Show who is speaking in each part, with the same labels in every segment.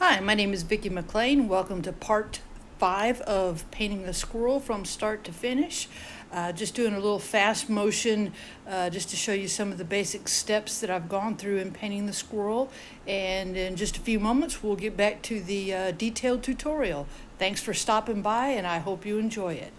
Speaker 1: Hi, my name is Vicky McLain. Welcome to part 5 of painting a squirrel from start to finish. Just doing a little fast motion just to show you some of the basic steps that I've gone through in painting the squirrel. And in just a few moments, we'll get back to the detailed tutorial. Thanks for stopping by, and I hope you enjoy it.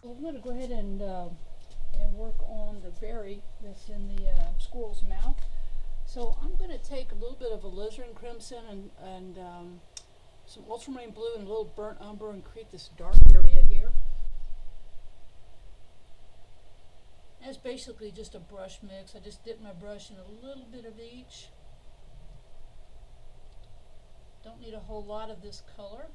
Speaker 1: I'm going to go ahead and work on the berry that's in the squirrel's mouth. So I'm going to take a little bit of alizarin crimson and some ultramarine blue and a little burnt umber and create this dark area here. That's basically just a brush mix. I just dip my brush in a little bit of each. Don't need a whole lot of this color.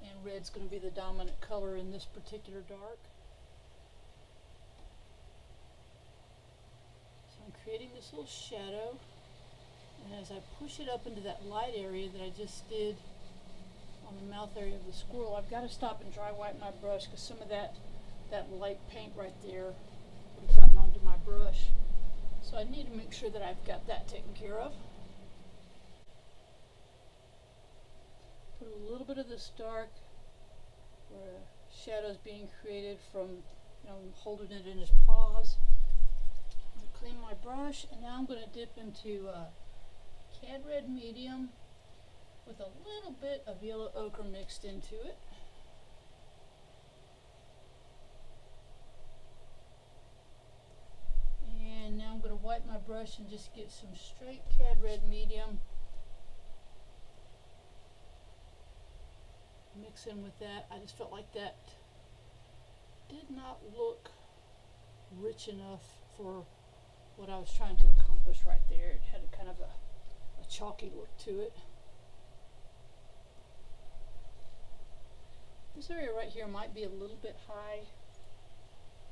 Speaker 1: And red's going to be the dominant color in this particular dark. So I'm creating this little shadow, and as I push it up into that light area that I just did on the mouth area of the squirrel, I've got to stop and dry wipe my brush because some of that light paint right there would have gotten onto my brush. So I need to make sure that I've got that taken care of. Put a little bit of this dark where shadows being created from holding it in his paws. Clean my brush, and now I'm going to dip into cad red medium with a little bit of yellow ochre mixed into it. And now I'm going to wipe my brush and just get some straight cad red medium. Mix in with that. I just felt like that did not look rich enough for what I was trying to accomplish right there. It had a kind of a chalky look to it. This area right here might be a little bit high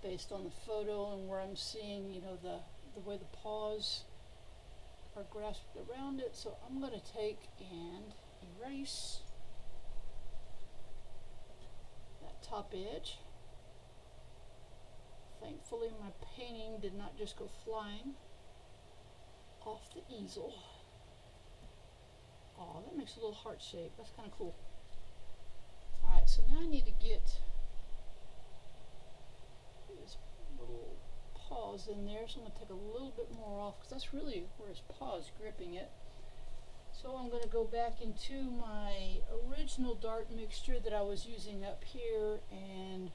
Speaker 1: based on the photo and where I'm seeing, the way the paws are grasped around it. So I'm going to take and erase that top edge. Thankfully my painting did not just go flying off the easel. Oh, that makes a little heart shape. That's kind of cool. Alright, so now I need to get his little paws in there. So I'm going to take a little bit more off because that's really where his paw is gripping it. So I'm going to go back into my original dark mixture that I was using up here and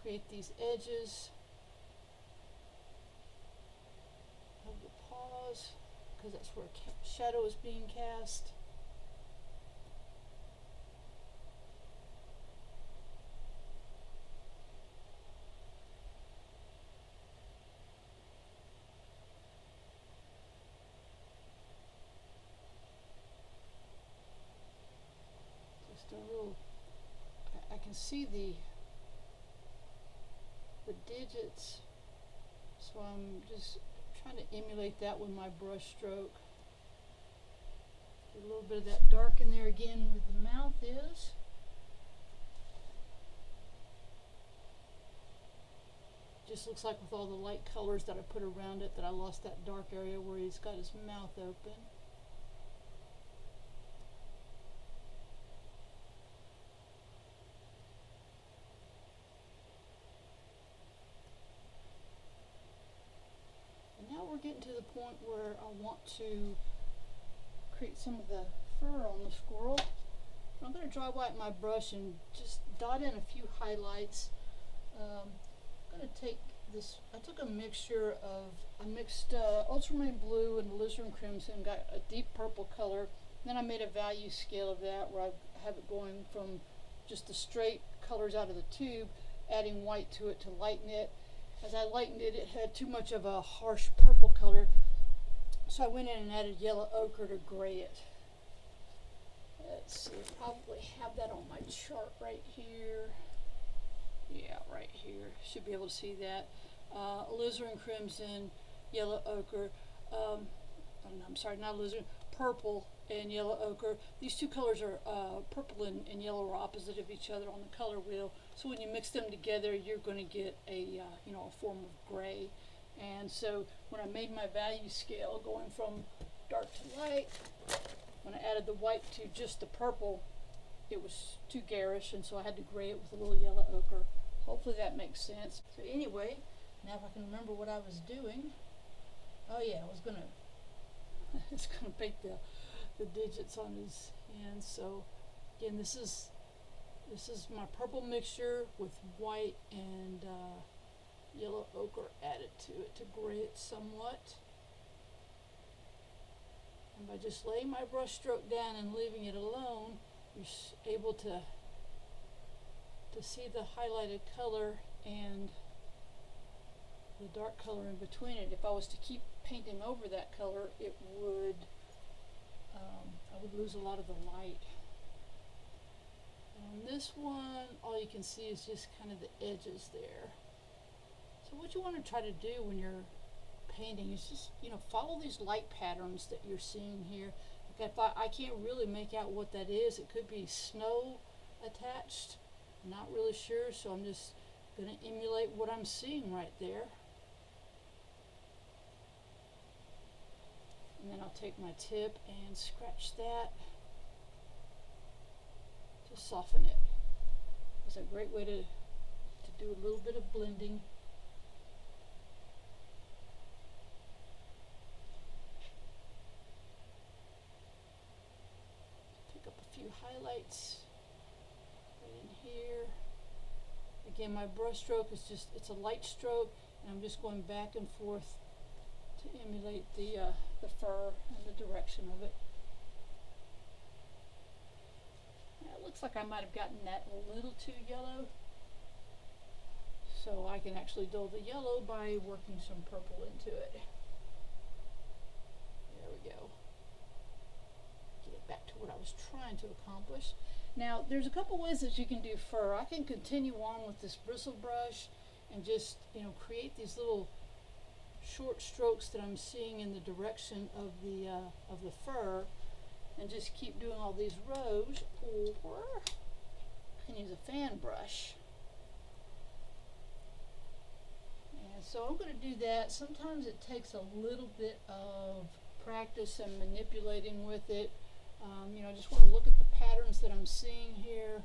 Speaker 1: create these edges of the paws because that's where shadow is being cast. Just a little, I can see the the digits. So I'm just trying to emulate that with my brush stroke. Get a little bit of that dark in there again where the mouth is. Just looks like with all the light colors that I put around it that I lost that dark area where he's got his mouth open. And now we're getting to the point where I want to create some of the fur on the squirrel. I'm going to dry whiten my brush and just dot in a few highlights. I'm going to take this, I took a mixture of, I mixed ultramarine blue and alizarin crimson, got a deep purple color. Then I made a value scale of that where I have it going from just the straight colors out of the tube, adding white to it to lighten it. As I lightened it, it had too much of a harsh purple color, so I went in and added yellow ochre to gray it. Let's see, I probably have that on my chart right here. Yeah, right here. Should be able to see that. Alizarin crimson, yellow ochre. I'm sorry, not alizarin, purple and yellow ochre. These two colors are purple and yellow are opposite of each other on the color wheel. So when you mix them together, you're going to get a a form of gray. And so when I made my value scale going from dark to light, when I added the white to just the purple, it was too garish, and so I had to gray it with a little yellow ochre. Hopefully that makes sense. So anyway, now if I can remember what I was doing. Oh yeah, I was gonna it's gonna paint the digits on his hands. So again, this is my purple mixture with white and yellow ochre added to it to gray it somewhat. And by just laying my brush stroke down and leaving it alone, you're able to see the highlighted color and the dark color in between it. If I was to keep painting over that color, it would I would lose a lot of the light. And on this one, all you can see is just kind of the edges there. So what you want to try to do when you're painting is just, follow these light patterns that you're seeing here. Like if I can't really make out what that is, it could be snow attached. I'm not really sure, so I'm just going to emulate what I'm seeing right there. And then I'll take my tip and scratch that to soften it. It's a great way to do a little bit of blending. Pick up a few highlights right in here. Again, my brush stroke is it's a light stroke, and I'm just going back and forth to emulate the fur and the direction of it. Now, it looks like I might have gotten that a little too yellow, so I can actually dull the yellow by working some purple into it. There we go. Get it back to what I was trying to accomplish. Now, there's a couple ways that you can do fur. I can continue on with this bristle brush and just, create these little short strokes that I'm seeing in the direction of the fur, and just keep doing all these rows, or I can use a fan brush. And so I'm going to do that. Sometimes it takes a little bit of practice and manipulating with it. I just want to look at the patterns that I'm seeing here.